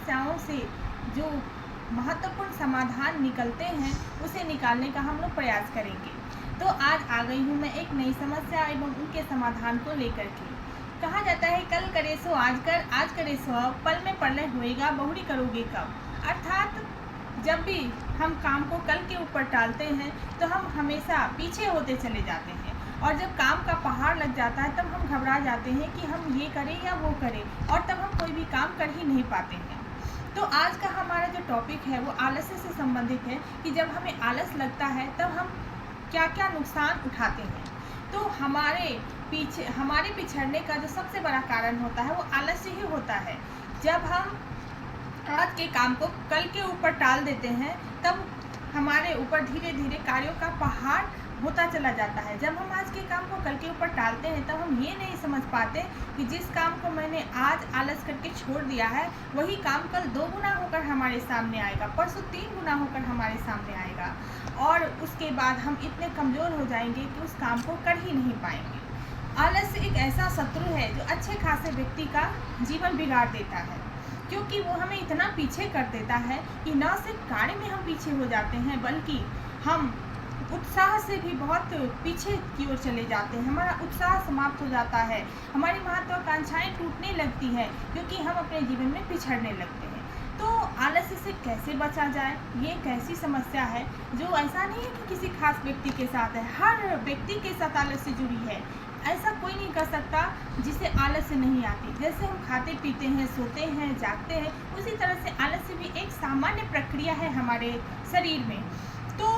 समस्याओं से जो महत्वपूर्ण समाधान निकलते हैं उसे निकालने का हम लोग प्रयास करेंगे। तो आज आ गई हूँ मैं एक नई समस्या एवं उनके समाधान को लेकर के। कहा जाता है कल करे सो आज कर, आज करे सो अब, पल में प्रलय होएगा, बहुरी करोगे कब। अर्थात जब भी हम काम को कल के ऊपर टालते हैं तो हम हमेशा पीछे होते चले जाते हैं, और जब काम का पहाड़ लग जाता है तब हम घबरा जाते हैं कि हम ये करें या वो करें, और तब हम कोई भी काम कर ही नहीं पाते हैं। तो आज का हमारा जो टॉपिक है वो आलस्य से संबंधित है कि जब हमें आलस लगता है तब हम क्या क्या नुकसान उठाते हैं। तो हमारे पिछड़ने का जो सबसे बड़ा कारण होता है वो आलस्य ही होता है। जब हम आज के काम को कल के ऊपर टाल देते हैं तब हमारे ऊपर धीरे धीरे कार्यों का पहाड़ होता चला जाता है। जब हम आज के काम को कल के ऊपर टालते हैं तब हम ये नहीं समझ पाते कि जिस काम को मैंने आज आलस करके छोड़ दिया है वही काम कल 2 गुना होकर हमारे सामने आएगा, परसों 3 गुना होकर हमारे सामने आएगा, और उसके बाद हम इतने कमज़ोर हो जाएंगे कि उस काम को कर ही नहीं पाएंगे। आलस्य एक ऐसा शत्रु है जो अच्छे खासे व्यक्ति का जीवन बिगाड़ देता है, क्योंकि वो हमें इतना पीछे कर देता है कि न सिर्फ कार्य में हम पीछे हो जाते हैं बल्कि हम उत्साह से भी बहुत पीछे की ओर चले जाते हैं। हमारा उत्साह समाप्त हो जाता है, हमारी महत्वाकांक्षाएं टूटने लगती हैं क्योंकि हम अपने जीवन में पिछड़ने लगते हैं। तो आलस्य से कैसे बचा जाए, ये एक ऐसी समस्या है जो ऐसा नहीं है कि किसी खास व्यक्ति के साथ है, हर व्यक्ति के साथ आलस्य जुड़ी है। ऐसा कोई नहीं कर सकता जिसे आलस्य नहीं आती। जैसे हम खाते पीते हैं, सोते हैं, जागते हैं, उसी तरह से आलस्य भी एक सामान्य प्रक्रिया है हमारे शरीर में। तो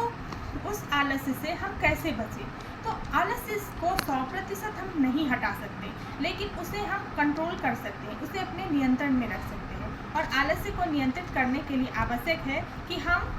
उस आलस्य से हम कैसे बचें? तो आलस्य को 100% हम नहीं हटा सकते, लेकिन उसे हम कंट्रोल कर सकते हैं, उसे अपने नियंत्रण में रख सकते हैं। और आलस्य को नियंत्रित करने के लिए आवश्यक है कि हम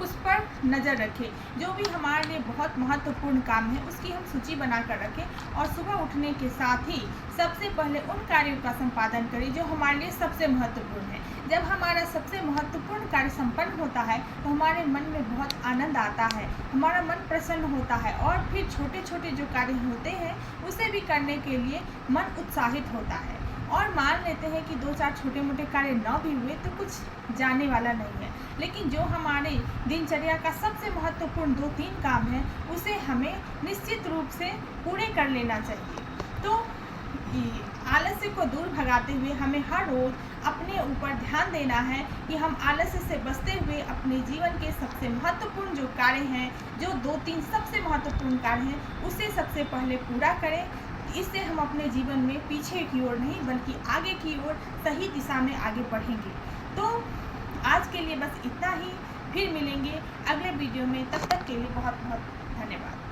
उस पर नज़र रखें। जो भी हमारे लिए बहुत महत्वपूर्ण काम है उसकी हम सूची बना कर रखें, और सुबह उठने के साथ ही सबसे पहले उन कार्यों का संपादन करें जो हमारे लिए सबसे महत्वपूर्ण है। जब हमारा सबसे महत्वपूर्ण कार्य संपन्न होता है तो हमारे मन में बहुत आनंद आता है, हमारा मन प्रसन्न होता है, और फिर छोटे छोटे जो कार्य होते हैं उसे भी करने के लिए मन उत्साहित होता है। और मान लेते हैं कि 2-4 छोटे मोटे कार्य न भी हुए तो कुछ जाने वाला नहीं है, लेकिन जो हमारे दिनचर्या का सबसे महत्वपूर्ण 2-3 काम है उसे हमें निश्चित रूप से पूरे कर लेना चाहिए। तो आलस्य को दूर भगाते हुए हमें हर रोज़ अपने ऊपर ध्यान देना है कि हम आलस्य से बचते हुए अपने जीवन के सबसे महत्वपूर्ण जो कार्य हैं, जो 2-3 सबसे महत्वपूर्ण कार्य हैं, उसे सबसे पहले पूरा करें। इससे हम अपने जीवन में पीछे की ओर नहीं बल्कि आगे की ओर सही दिशा में आगे बढ़ेंगे। तो आज के लिए बस इतना ही, फिर मिलेंगे अगले वीडियो में। तब तक के लिए बहुत बहुत धन्यवाद।